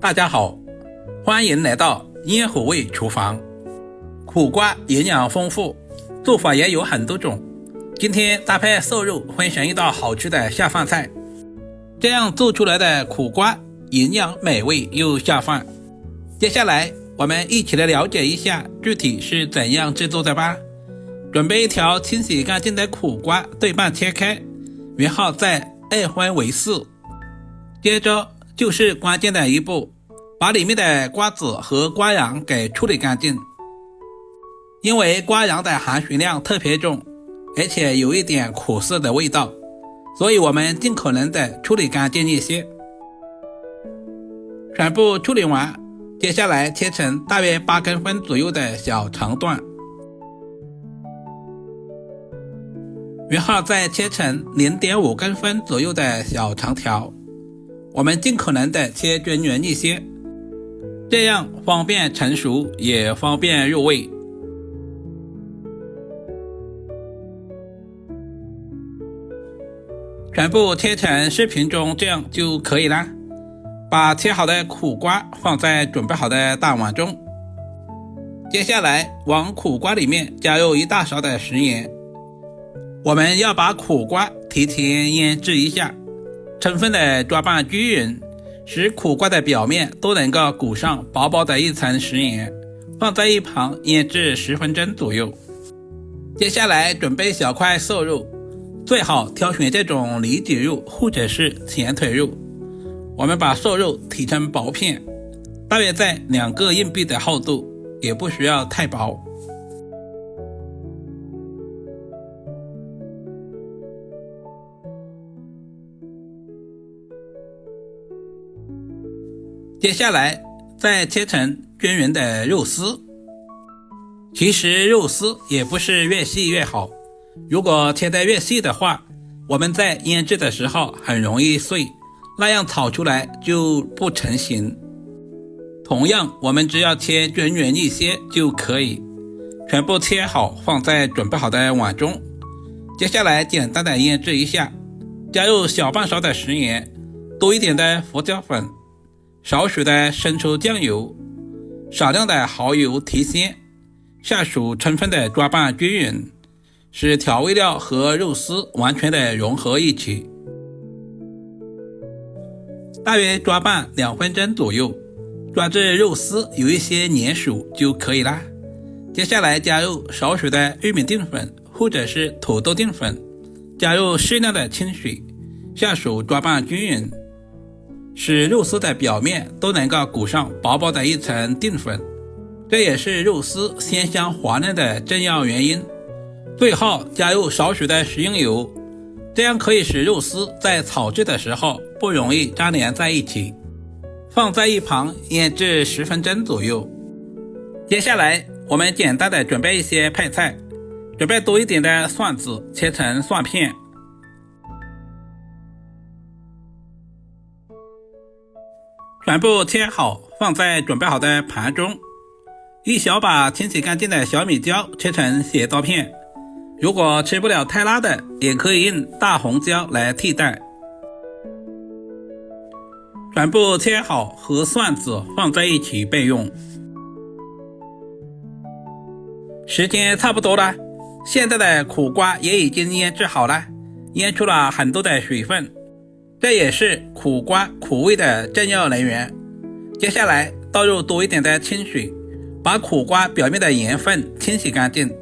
大家好，欢迎来到烟火味厨房。苦瓜营养丰富，做法也有很多种。今天搭配瘦肉分成一道好吃的下饭菜。这样做出来的苦瓜营养美味又下饭。接下来我们一起来了解一下具体是怎样制作的吧。准备一条清洗干净的苦瓜，对半切开，然后再二分为四。接着就是关键的一步，把里面的瓜子和瓜瓤给处理干净。因为瓜瓤的含水量特别重，而且有一点苦涩的味道，所以我们尽可能的处理干净一些。全部处理完，接下来切成大约8公分左右的小长段，然后再切成 0.5 公分左右的小长条。我们尽可能的切均匀一些，这样方便成熟也方便入味。全部切成视频中这样就可以了。把切好的苦瓜放在准备好的大碗中，接下来往苦瓜里面加入1大勺的食盐。我们要把苦瓜提前腌制一下，充分的抓拌均匀，使苦瓜的表面都能够裹上薄薄的一层食盐，放在一旁腌制10分钟左右。接下来准备小块瘦肉，最好挑选这种里脊肉或者是前腿肉。我们把瘦肉剔成薄片，大约在2个硬币的厚度，也不需要太薄。接下来再切成均匀的肉丝。其实肉丝也不是越细越好，如果切得越细的话，我们在腌制的时候很容易碎，那样炒出来就不成型。同样，我们只要切均匀一些就可以。全部切好放在准备好的碗中。接下来简单的腌制一下，加入小半勺的食盐，多一点的胡椒粉，少许的生抽酱油，少量的蚝油提鲜，下属充分的抓拌均匀，使调味料和肉丝完全的融合一起。大约抓拌2分钟左右，抓至肉丝有一些粘熟就可以啦。接下来加入少许的玉米淀粉或者是土豆淀粉，加入适量的清水，下手抓拌均匀，使肉丝的表面都能够裹上薄薄的一层淀粉，这也是肉丝鲜香滑嫩的重要原因。最后加入少许的食用油，这样可以使肉丝在炒制的时候不容易粘连在一起。放在一旁腌制10分钟左右。接下来我们简单的准备一些配菜，准备多一点的蒜子，切成蒜片，全部切好放在准备好的盘中。一小把清洗干净的小米椒，切成斜刀片，如果吃不了太辣的，也可以用大红椒来替代。全部切好和蒜子放在一起备用。时间差不多了，现在的苦瓜也已经腌制好了，腌出了很多的水分，这也是苦瓜苦味的重要来源。接下来倒入多一点的清水，把苦瓜表面的盐分清洗干净。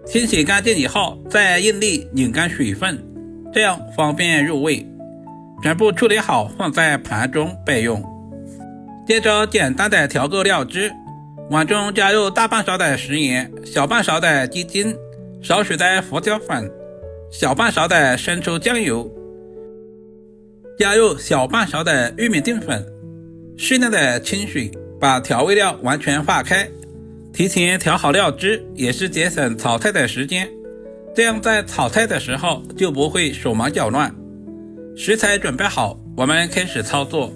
清洗干净以后，再用力拧干水分，这样方便入味。全部处理好放在盘中备用。接着简单的调个料汁，碗中加入大半勺的食盐，小半勺的鸡精，少许的胡椒粉，小半勺的生抽酱油，加入小半勺的玉米淀粉，适量的清水，把调味料完全化开。提前调好料汁也是节省炒菜的时间，这样在炒菜的时候就不会手忙脚乱。食材准备好，我们开始操作。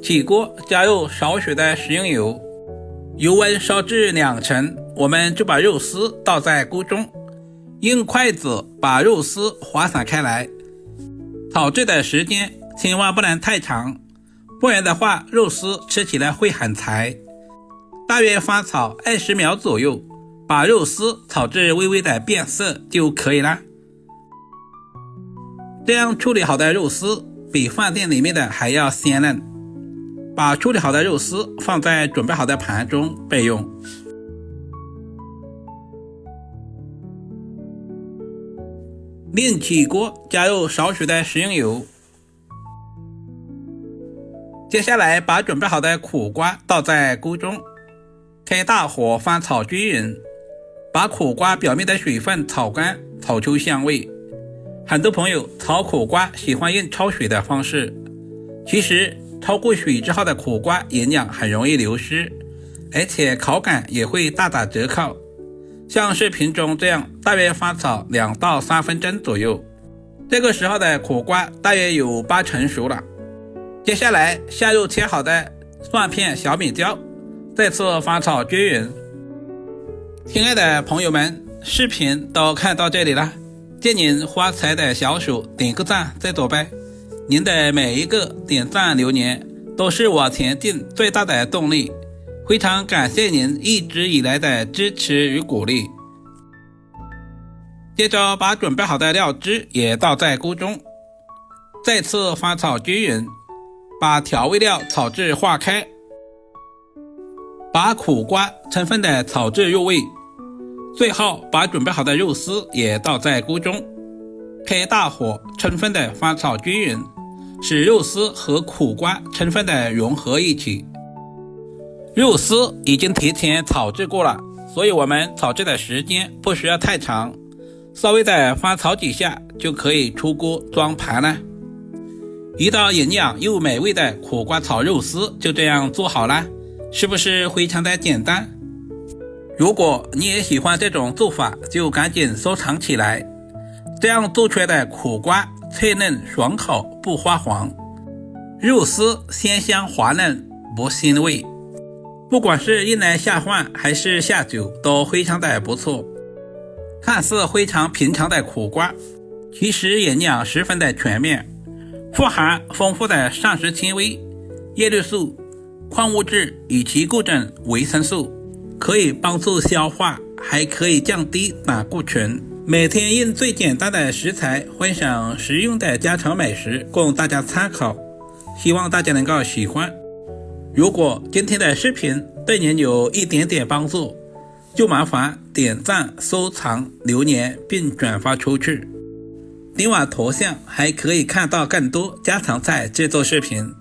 起锅加入少许的食用油，油温烧至2成，我们就把肉丝倒在锅中，用筷子把肉丝滑散开来。炒制的时间千万不能太长，不然的话肉丝吃起来会很柴。大约翻炒20秒左右，把肉丝炒至微微的变色就可以了。这样处理好的肉丝比饭店里面的还要鲜嫩。把处理好的肉丝放在准备好的盘中备用。另起锅，加入少许的食用油。接下来把准备好的苦瓜倒在锅中，开大火翻炒均匀，把苦瓜表面的水分炒干，炒出香味。很多朋友炒苦瓜喜欢用焯水的方式，其实焯过水之后的苦瓜营养很容易流失，而且口感也会大打折扣。像视频中这样大约翻炒2到3分钟左右，这个时候的苦瓜大约有8成熟了。接下来下入切好的蒜片、小米椒，再次翻炒均匀。亲爱的朋友们，视频都看到这里了，借您发财的小手点个赞再走呗。您的每一个点赞留言都是我前进最大的动力，非常感谢您一直以来的支持与鼓励。接着把准备好的料汁也倒在锅中，再次翻炒均匀，把调味料炒至化开，把苦瓜充分的炒至入味，最后把准备好的肉丝也倒在锅中，开大火充分的翻炒均匀，使肉丝和苦瓜充分的融合一起。肉丝已经提前炒制过了，所以我们炒制的时间不需要太长，稍微的翻炒几下就可以出锅装盘了。一道营养又美味的苦瓜炒肉丝就这样做好了，是不是非常的简单？如果你也喜欢这种做法，就赶紧收藏起来。这样做出来的苦瓜脆嫩爽口，不发黄，肉丝鲜香滑嫩，不腥味。不管是用来下饭还是下酒都非常的不错。看似非常平常的苦瓜，其实营养十分的全面，富含丰富的膳食纤维、叶绿素、矿物质以及各种维生素，可以帮助消化，还可以降低胆固醇。每天用最简单的食材分享实用的家常美食供大家参考，希望大家能够喜欢。如果今天的视频对您有一点点帮助，就麻烦点赞、收藏、留言并转发出去。点我头像还可以看到更多家常菜制作视频。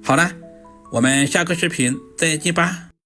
好了，我们下个视频再见吧。